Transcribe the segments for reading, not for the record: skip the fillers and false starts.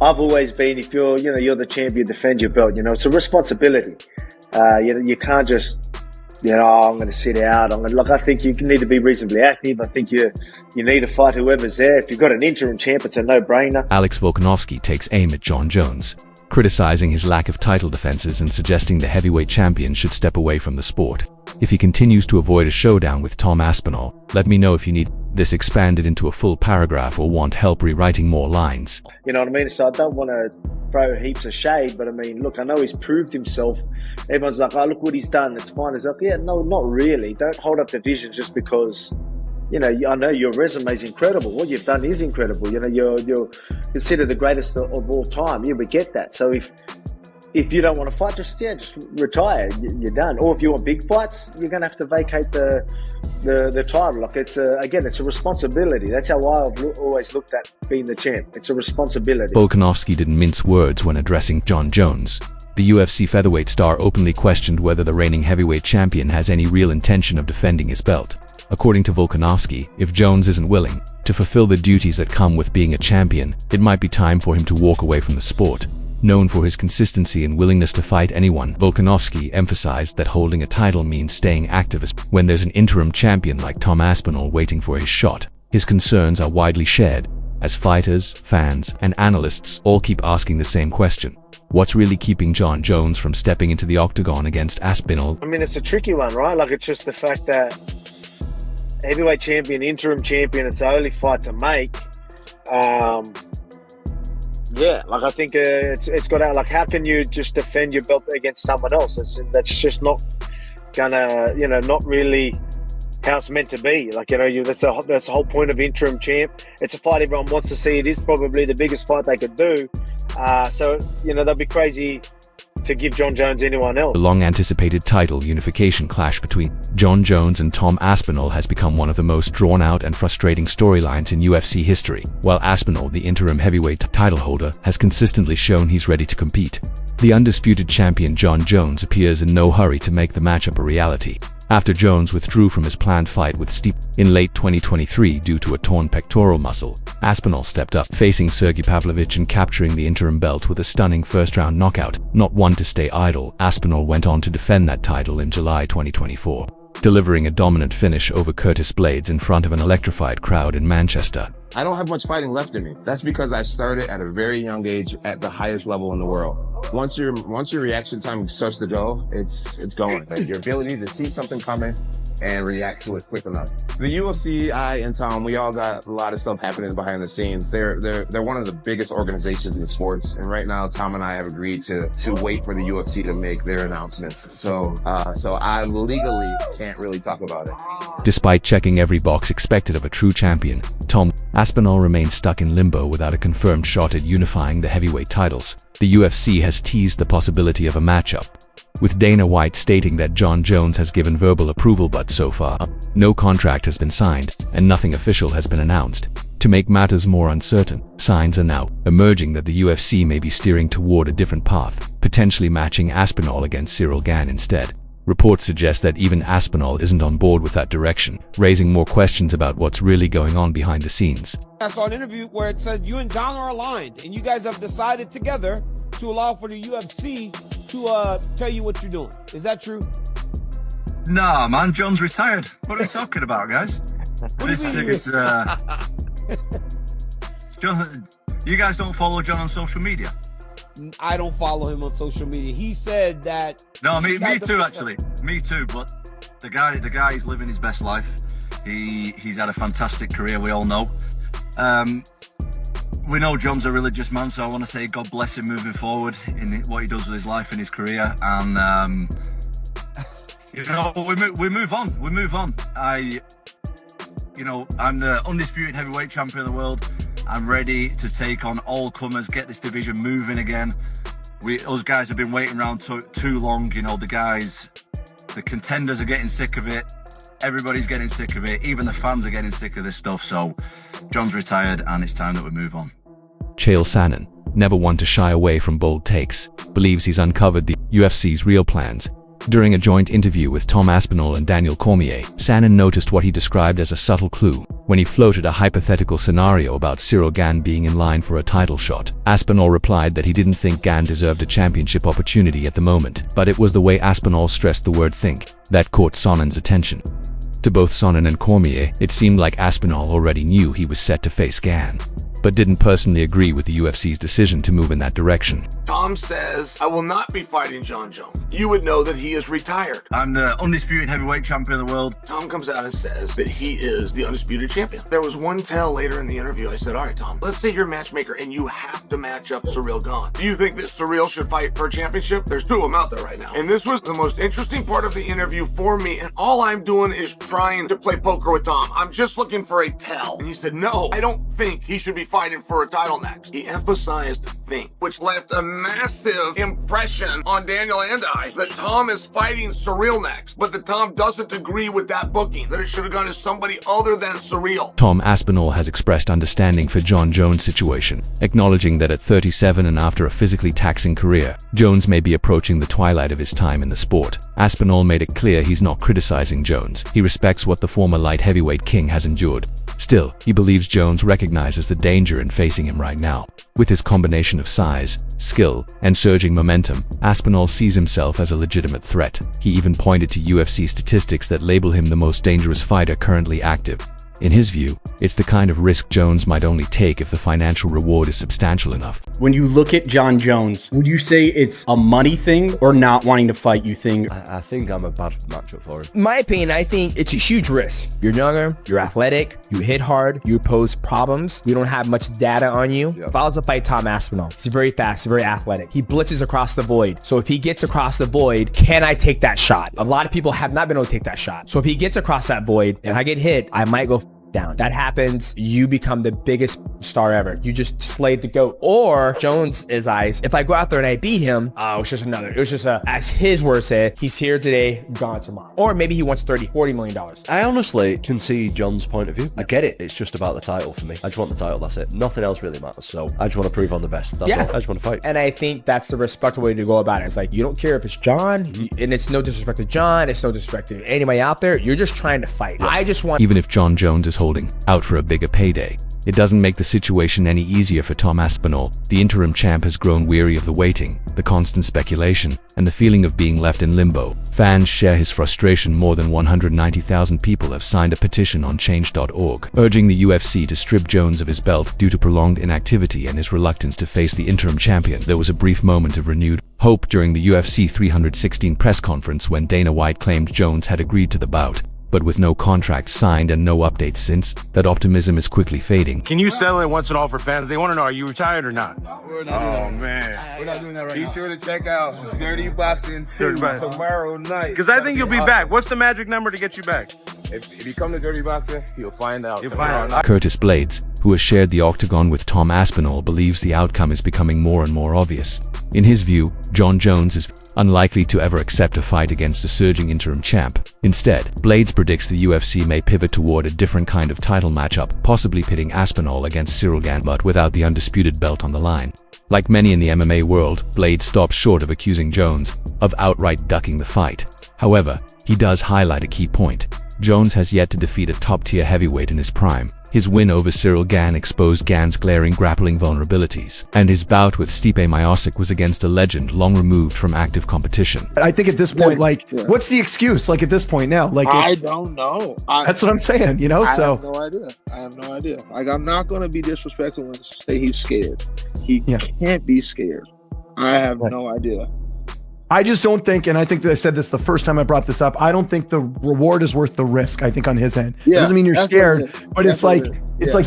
I've always been, if you're the champion, defend your belt. It's a responsibility. You can't just, I'm going to sit out. I think you need to be reasonably active. I think you need to fight whoever's there. If you've got an interim champ, it's a no-brainer. Alex Volkanovski takes aim at Jon Jones, criticizing his lack of title defenses and suggesting the heavyweight champion should step away from the sport. If he continues to avoid a showdown with Tom Aspinall, let me know if you need this expanded into a full paragraph or want help rewriting more lines. You know what I mean? So I don't want to throw heaps of shade, but I mean, look, I know he's proved himself. Everyone's like, oh, look what he's done. It's fine. It's like, yeah, no, not really. Don't hold up division just because, I know your resume is incredible. What you've done is incredible. You're considered the greatest of all time. Yeah, we get that. So if you don't want to fight, just retire. You're done. Or if you want big fights, you're going to have to vacate the title. Like it's a responsibility. That's how I've always looked at being the champ. It's a responsibility. Volkanovski didn't mince words when addressing Jon Jones. The UFC featherweight star openly questioned whether the reigning heavyweight champion has any real intention of defending his belt. According to Volkanovski, if Jones isn't willing to fulfill the duties that come with being a champion, it might be time for him to walk away from the sport. Known for his consistency and willingness to fight anyone, Volkanovski emphasized that holding a title means staying active when there's an interim champion like Tom Aspinall waiting for his shot. His concerns are widely shared, as fighters, fans, and analysts all keep asking the same question. What's really keeping Jon Jones from stepping into the octagon against Aspinall? I mean, it's a tricky one, right? Like, it's just the fact that heavyweight champion, interim champion, it's the only fight to make. I think it's got out. Like, how can you just defend your belt against someone else? That's just not gonna, not really how it's meant to be. Like, that's the whole point of interim champ. It's a fight everyone wants to see. It is probably the biggest fight they could do. So they'll be crazy to give Jon Jones anyone else. The long-anticipated title unification clash between Jon Jones and Tom Aspinall has become one of the most drawn-out and frustrating storylines in UFC history. While Aspinall, the interim heavyweight title holder, has consistently shown he's ready to compete, the undisputed champion Jon Jones appears in no hurry to make the matchup a reality. After Jones withdrew from his planned fight with Stipe in late 2023 due to a torn pectoral muscle, Aspinall stepped up, facing Sergey Pavlovich and capturing the interim belt with a stunning first-round knockout. Not one to stay idle, Aspinall went on to defend that title in July 2024, delivering a dominant finish over Curtis Blades in front of an electrified crowd in Manchester. I don't have much fighting left in me. That's because I started at a very young age at the highest level in the world. Once your reaction time starts to go, it's going. Like, your ability to see something coming and react to it quick enough. The UFC, I and Tom, we all got a lot of stuff happening behind the scenes. They're one of the biggest organizations in sports, and right now Tom and I have agreed to wait for the UFC to make their announcements. So I legally can't really talk about it. Despite checking every box expected of a true champion, Tom Aspinall remains stuck in limbo without a confirmed shot at unifying the heavyweight titles. The UFC has teased the possibility of a matchup, with Dana White stating that Jon Jones has given verbal approval, but so far, no contract has been signed and nothing official has been announced. To make matters more uncertain, signs are now emerging that the UFC may be steering toward a different path, potentially matching Aspinall against Cyril Gane instead. Reports suggest that even Aspinall isn't on board with that direction, raising more questions about what's really going on behind the scenes. I saw an interview where it said you and Jon are aligned, and you guys have decided together to allow for the UFC to tell you what you're doing. Is that true? Nah, man, Jon's retired. What are you talking about, guys? Jon, you guys don't follow Jon on social media? I don't follow him on social media. He said that... No, me too, actually. Me too, but the guy is living his best life. He's had a fantastic career, we all know. We know Jon's a religious man, so I want to say God bless him moving forward in what he does with his life and his career. And, we move on. We move on. I'm the undisputed heavyweight champion of the world. I'm ready to take on all comers, get this division moving again. Us guys have been waiting around too long. The contenders are getting sick of it. Everybody's getting sick of it. Even the fans are getting sick of this stuff. So Jon's retired and it's time that we move on. Chael Sonnen, never one to shy away from bold takes, believes he's uncovered the UFC's real plans. During a joint interview with Tom Aspinall and Daniel Cormier, Sonnen noticed what he described as a subtle clue. when he floated a hypothetical scenario about Cyril Gane being in line for a title shot. Aspinall replied that he didn't think Gane deserved a championship opportunity at the moment, but it was the way Aspinall stressed the word think that caught Sonnen's attention. To both Sonnen and Cormier, it seemed like Aspinall already knew he was set to face Gane, but didn't personally agree with the UFC's decision to move in that direction. Tom says, I will not be fighting Jon Jones. You would know that he is retired. I'm the undisputed heavyweight champion of the world. Tom comes out and says that he is the undisputed champion. There was one tell later in the interview. I said, all right, Tom, let's say you're a matchmaker and you have to match up Cyril Gane. Do you think that Cyril should fight for a championship? There's two of them out there right now. And this was the most interesting part of the interview for me. And all I'm doing is trying to play poker with Tom. I'm just looking for a tell. And he said, no, I don't think he should be fighting for a title next. He emphasized think, which left a massive impression on Daniel and I that Tom is fighting Cyril next, but that Tom doesn't agree with that booking, that it should have gone to somebody other than Cyril. Tom Aspinall has expressed understanding for Jon Jones' situation, acknowledging that at 37 and after a physically taxing career, Jones may be approaching the twilight of his time in the sport. Aspinall made it clear he's not criticizing Jones. He respects what the former light heavyweight king has endured. Still, he believes Jones recognizes the danger in facing him right now. With his combination of size, skill, and surging momentum, Aspinall sees himself as a legitimate threat. He even pointed to UFC statistics that label him the most dangerous fighter currently active. In his view, it's the kind of risk Jones might only take if the financial reward is substantial enough. When you look at Jon Jones, would you say it's a money thing or not wanting to fight, you think? I think I'm a bad matchup for him. In my opinion, I think it's a huge risk. You're younger, you're athletic, you hit hard, you pose problems. We don't have much data on you. Yeah. If I was to fight Tom Aspinall, he's very fast, very athletic. He blitzes across the void. So if he gets across the void, can I take that shot? A lot of people have not been able to take that shot. So if he gets across that void and I get hit, I might go down. That happens, you become the biggest star ever. You just slayed the GOAT. Or Jones's eyes, if I go out there and I beat him, it was just as his word said, he's here today, gone tomorrow. Or maybe he wants $30-40 million. I honestly can see Jon's point of view. I get it. It's just about the title for me. I just want the title, that's it. Nothing else really matters. So I just want to prove I'm the best. That's all. I just want to fight. And I think that's the respectful way to go about it. It's like, you don't care if it's Jon, and it's no disrespect to Jon, it's no disrespect to anybody out there. You're just trying to fight. I just want... Even if Jon Jones is holding out for a bigger payday, it doesn't make the situation any easier for Tom Aspinall. The interim champ has grown weary of the waiting, the constant speculation, and the feeling of being left in limbo. Fans share his frustration. More than 190,000 people have signed a petition on change.org, urging the UFC to strip Jones of his belt due to prolonged inactivity and his reluctance to face the interim champion. There was a brief moment of renewed hope during the UFC 316 press conference when Dana White claimed Jones had agreed to the bout. But with no contracts signed and no updates since, that optimism is quickly fading. Can you settle it once and all for fans? They want to know, are you retired or not? We're not doing that. Man. We're not doing that right Be now. sure to check out Dirty Boxing 2 tomorrow night. Because I think you'll be back. What's the magic number to get you back? If you come to Dirty Boxing, you'll find out. You'll find out. Curtis Blades, who has shared the octagon with Tom Aspinall, believes the outcome is becoming more and more obvious. In his view, Jon Jones is unlikely to ever accept a fight against a surging interim champ. Instead, Blades predicts the UFC may pivot toward a different kind of title matchup, possibly pitting Aspinall against Cyril Gane, but without the undisputed belt on the line. Like many in the MMA world, Blades stops short of accusing Jones of outright ducking the fight. However, he does highlight a key point. Jones has yet to defeat a top-tier heavyweight in his prime. His win over Cyril Gane exposed Gane's glaring grappling vulnerabilities, and his bout with Stipe Miocic was against a legend long removed from active competition. I think at this point, what's the excuse? Like at this point now, I don't know. That's what I'm saying, you know. I have no idea. I have no idea. Like, I'm not going to be disrespectful and say he's scared. He can't be scared. I have no idea. I just don't think, and I think that I said this the first time I brought this up, I don't think the reward is worth the risk, I think, on his end. It doesn't mean you're scared, but it's like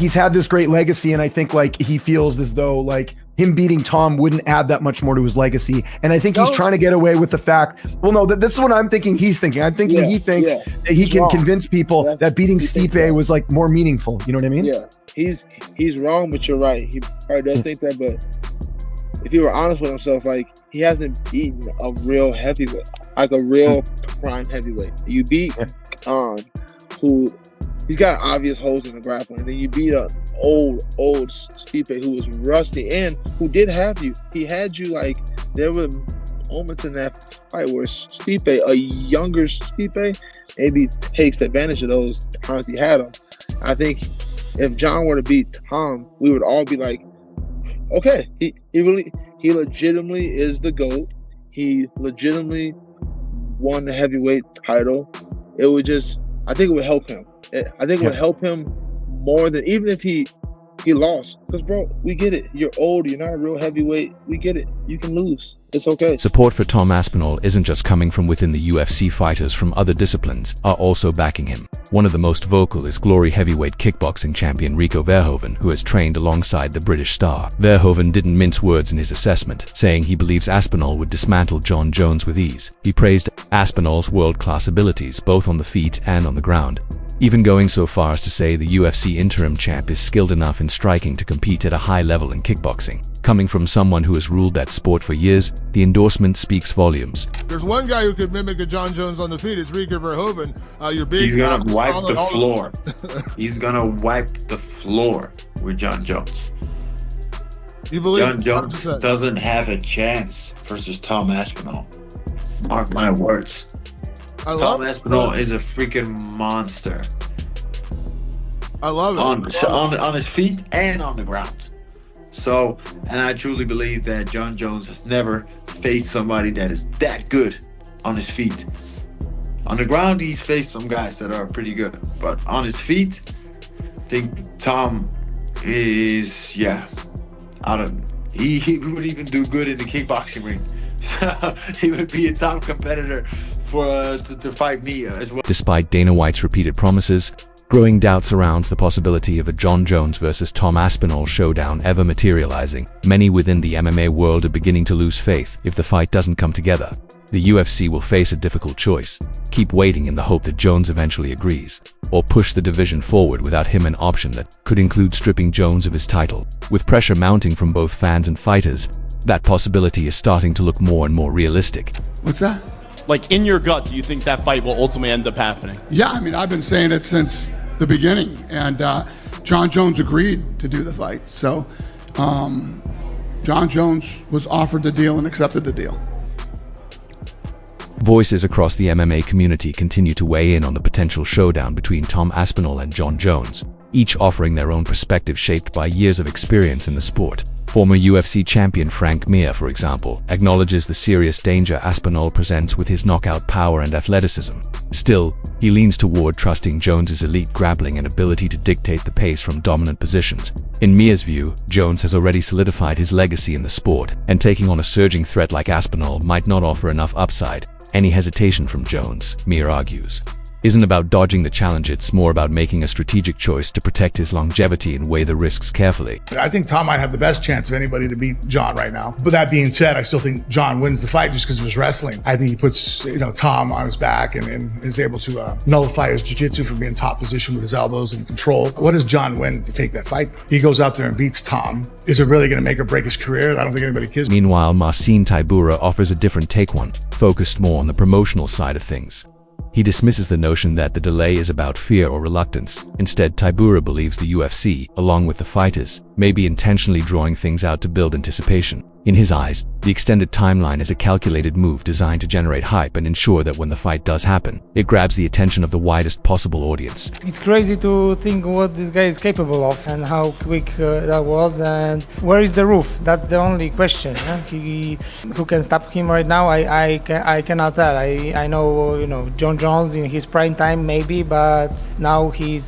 he's had this great legacy, and I think like he feels as though like him beating Tom wouldn't add that much more to his legacy. And I think he's trying to get away with the fact, well, no, this is what I'm thinking he's thinking. I'm thinking he thinks that he can convince people that beating Stipe was like more meaningful. You know what I mean? Yeah, he's wrong, but you're right. He probably does think that, but if he were honest with himself, like, he hasn't beaten a real heavyweight, like a real prime heavyweight. You beat who he's got obvious holes in the grappling, and then you beat a old Stipe who was rusty and who did have you. He had you like, there were moments in that fight where Stipe, a younger Stipe, maybe takes advantage of those times he had him. I think if Jon were to beat Tom, we would all be like, okay, he legitimately is the GOAT. He legitimately won the heavyweight title. It would just, I think it would help him. I think it would help him more than, even if he lost. Because, bro, we get it. You're old. You're not a real heavyweight. We get it. You can lose. It's okay. Support for Tom Aspinall isn't just coming from within the UFC. Fighters from other disciplines are also backing him. One of the most vocal is Glory heavyweight kickboxing champion Rico Verhoeven, who has trained alongside the British star. Verhoeven didn't mince words in his assessment, saying he believes Aspinall would dismantle Jon Jones with ease. He praised Aspinall's world-class abilities both on the feet and on the ground, even going so far as to say the UFC interim champ is skilled enough in striking to compete at a high level in kickboxing. Coming from someone who has ruled that sport for years, the endorsement speaks volumes. There's one guy who could mimic a Jon Jones on the feet. It's Rico Verhoeven. He's gonna wipe the floor. He's gonna wipe the floor with Jon Jones. You believe Jon Jones 100%. Doesn't have a chance versus Tom Aspinall. Mark my words. Tom Aspinall is a freaking monster. I love it. On his feet and on the ground. So, and I truly believe that Jon Jones has never faced somebody that is that good on his feet. On the ground, he's faced some guys that are pretty good. But on his feet, I think Tom is, he would even do good in the kickboxing ring. He would be a top competitor to fight me as well. Despite Dana White's repeated promises, growing doubt surrounds the possibility of a Jon Jones versus Tom Aspinall showdown ever materializing. Many within the MMA world are beginning to lose faith if the fight doesn't come together. The UFC will face a difficult choice: keep waiting in the hope that Jones eventually agrees, or push the division forward without him, an option that could include stripping Jones of his title. With pressure mounting from both fans and fighters, that possibility is starting to look more and more realistic. What's that? Like, in your gut, do you think that fight will ultimately end up happening? Yeah, I mean, I've been saying it since the beginning, and Jon Jones agreed to do the fight. So Jon Jones was offered the deal and accepted the deal. Voices across the MMA community continue to weigh in on the potential showdown between Tom Aspinall and Jon Jones, each offering their own perspective shaped by years of experience in the sport. Former UFC champion Frank Mir, for example, acknowledges the serious danger Aspinall presents with his knockout power and athleticism. Still, he leans toward trusting Jones's elite grappling and ability to dictate the pace from dominant positions. In Mir's view, Jones has already solidified his legacy in the sport, and taking on a surging threat like Aspinall might not offer enough upside. Any hesitation from Jones, Mir argues, isn't about dodging the challenge, it's more about making a strategic choice to protect his longevity and weigh the risks carefully. I think Tom might have the best chance of anybody to beat Jon right now. But that being said, I still think Jon wins the fight just because of his wrestling. I think he puts Tom on his back and is able to nullify his jiu-jitsu from being top position with his elbows and control. What does Jon win to take that fight? He goes out there and beats Tom. Is it really going to make or break his career? I don't think anybody cares. Meanwhile, Marcin Tybura offers a different take, one focused more on the promotional side of things. He dismisses the notion that the delay is about fear or reluctance. Instead, Tybura believes the UFC, along with the fighters, may be intentionally drawing things out to build anticipation. In his eyes, the extended timeline is a calculated move designed to generate hype and ensure that when the fight does happen, it grabs the attention of the widest possible audience. It's crazy to think what this guy is capable of and how quick that was, and where is the roof? That's the only question. Who can stop him right now? I cannot tell. I know Jon Jones in his prime time maybe, but now he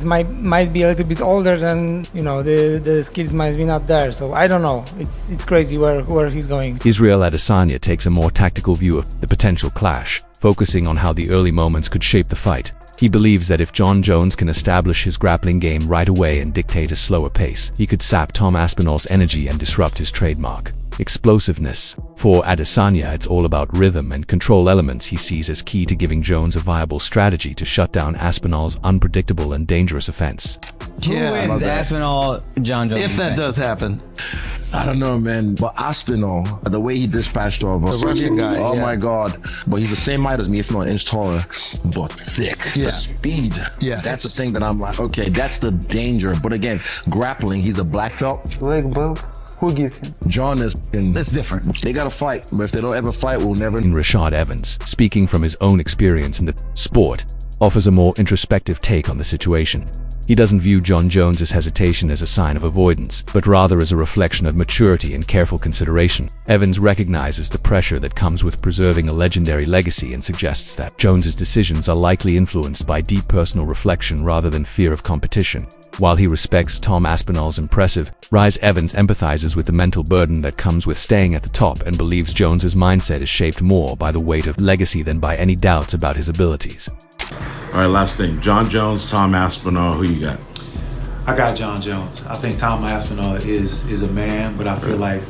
might be a little bit older, and the skills might be not there. So I don't know. It's crazy where he's going. Israel Adesanya takes a more tactical view of the potential clash, focusing on how the early moments could shape the fight. He believes that if Jon Jones can establish his grappling game right away and dictate a slower pace, he could sap Tom Aspinall's energy and disrupt his trademark explosiveness. For Adesanya, it's all about rhythm and control elements he sees as key to giving Jones a viable strategy to shut down Aspinall's unpredictable and dangerous offense. Yeah, wins, Aspinall, Jon Jones? If that does happen. I don't know, man. But Aspinall, the way he dispatched all of us, the Russian guy, oh my God. But he's the same height as me, if not an inch taller, but thick. Yeah. The speed. Yeah. That's the thing that I'm like, okay, that's the danger. But again, grappling, he's a black belt. Leg belt. Who give him? John is. That's different. They gotta fight, but if they don't ever fight, we'll never. In Rashad Evans, speaking from his own experience in the sport, offers a more introspective take on the situation. He doesn't view Jon Jones' hesitation as a sign of avoidance, but rather as a reflection of maturity and careful consideration. Evans recognizes the pressure that comes with preserving a legendary legacy and suggests that Jones' decisions are likely influenced by deep personal reflection rather than fear of competition. While he respects Tom Aspinall's impressive rise, Evans empathizes with the mental burden that comes with staying at the top and believes Jones' mindset is shaped more by the weight of legacy than by any doubts about his abilities. All right, last thing. Jon Jones, Tom Aspinall, who you got? I got Jon Jones. I think Tom Aspinall is a man, but I feel like,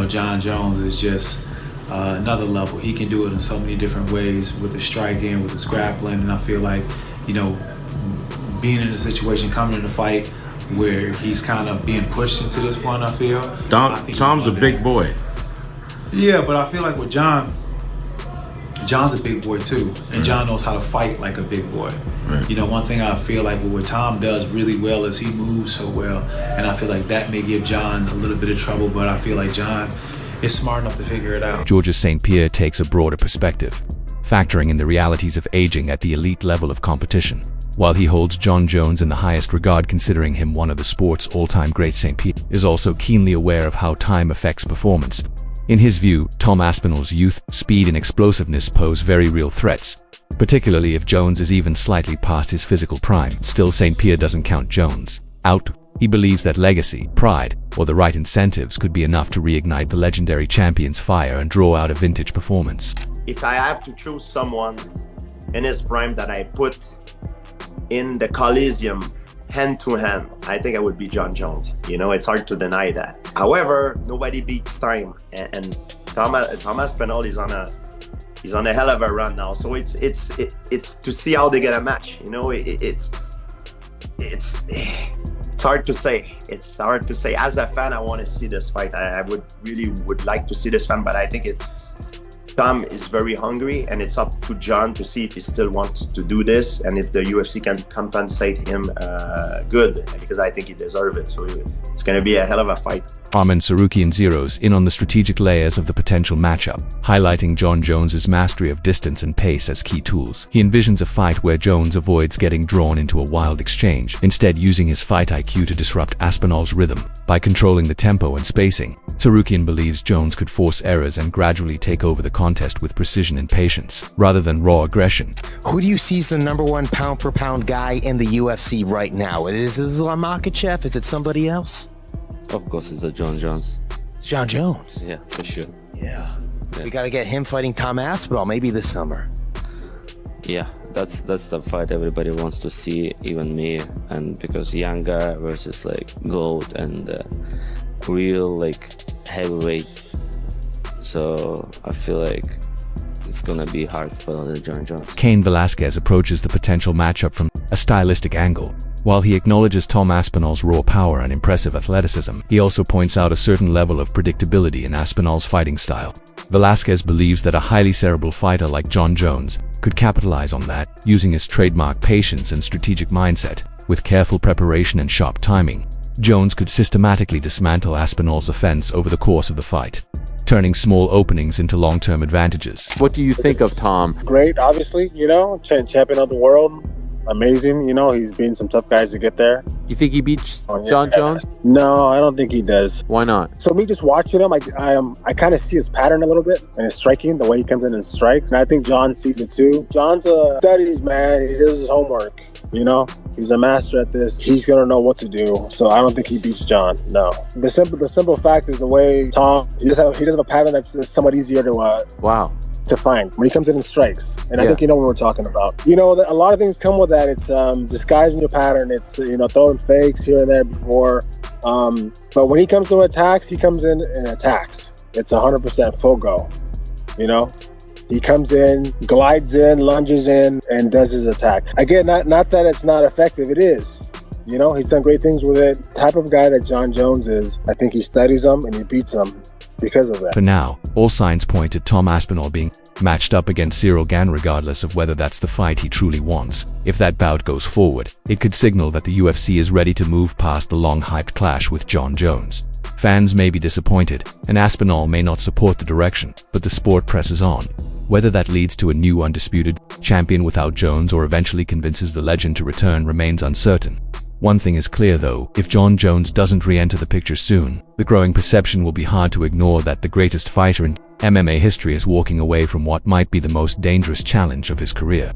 Jon Jones is just another level. He can do it in so many different ways with his striking, with his grappling, and I feel like, being in a situation, coming in a fight where he's kind of being pushed into this point, I feel. Tom's a big boy. Yeah, but I feel like with Jon's a big boy too, and Jon knows how to fight like a big boy. Right. One thing I feel like what Tom does really well is he moves so well, and I feel like that may give Jon a little bit of trouble, but I feel like Jon is smart enough to figure it out. Georges St. Pierre takes a broader perspective, factoring in the realities of aging at the elite level of competition. While he holds Jon Jones in the highest regard, considering him one of the sport's all-time greats, St. Pierre is also keenly aware of how time affects performance. In his view, Tom Aspinall's youth, speed and explosiveness pose very real threats, particularly if Jones is even slightly past his physical prime. Still, St. Pierre doesn't count Jones out. He believes that legacy, pride, or the right incentives could be enough to reignite the legendary champion's fire and draw out a vintage performance. If I have to choose someone in his prime that I put in the Coliseum hand to hand, I think it would be Jon Jones. It's hard to deny that. However, nobody beats time, and Tom Aspinall is on a hell of a run now. So it's to see how they get a match. It's hard to say. It's hard to say. As a fan, I want to see this fight. I would like to see this fight, but I think Tom is very hungry, and it's up to Jon to see if he still wants to do this and if the UFC can compensate him good, because I think he deserves it. So it's going to be a hell of a fight. Arman Tsarukyan zeroes in on the strategic layers of the potential matchup, highlighting Jon Jones' mastery of distance and pace as key tools. He envisions a fight where Jones avoids getting drawn into a wild exchange, instead using his fight IQ to disrupt Aspinall's rhythm. By controlling the tempo and spacing, Tsarukyan believes Jones could force errors and gradually take over the contest with precision and patience, rather than raw aggression. Who do you see as the #1 pound-for-pound guy in the UFC right now? Is it Makhachev? Is it somebody else? Of course, it's a Jon Jones. Jon Jones? Yeah, for sure. Yeah. We got to get him fighting Tom Aspinall maybe this summer. Yeah, that's the fight everybody wants to see, even me. And because young guy versus GOAT and real heavyweight. So I feel like it's gonna be hard for Jon Jones. Cain Velasquez approaches the potential matchup from a stylistic angle. While he acknowledges Tom Aspinall's raw power and impressive athleticism, he also points out a certain level of predictability in Aspinall's fighting style. Velasquez believes that a highly cerebral fighter like Jon Jones could capitalize on that, using his trademark patience and strategic mindset. With careful preparation and sharp timing, Jones could systematically dismantle Aspinall's offense over the course of the fight, turning small openings into long-term advantages. What do you think of Tom? Great, obviously, champion of the world. Amazing, he's beaten some tough guys to get there. You think he beats Jon Jones? No, I don't think he does. Why not? So me just watching him, I kind of see his pattern a little bit and his striking, the way he comes in and strikes. And I think Jon sees it too. Jon's a studies man. He does his homework. He's a master at this. He's gonna know what to do. So I don't think he beats Jon. No. The simple fact is the way Tom he does have a pattern that's somewhat easier to find when he comes in and strikes. And I think what we're talking about. A lot of things come with that. It's disguising your pattern. It's throwing fakes here and there before. But when he comes to attacks, he comes in and attacks. It's 100% full go. He comes in, glides in, lunges in, and does his attack. Again, not that it's not effective. It is. He's done great things with it. The type of guy that Jon Jones is, I think he studies them and he beats them because of that. For now, all signs point to Tom Aspinall being matched up against Cyril Gane, regardless of whether that's the fight he truly wants. If that bout goes forward, it could signal that the UFC is ready to move past the long-hyped clash with Jon Jones. Fans may be disappointed, and Aspinall may not support the direction, but the sport presses on. Whether that leads to a new undisputed champion without Jones or eventually convinces the legend to return remains uncertain. One thing is clear though, if Jon Jones doesn't re-enter the picture soon, the growing perception will be hard to ignore that the greatest fighter in MMA history is walking away from what might be the most dangerous challenge of his career.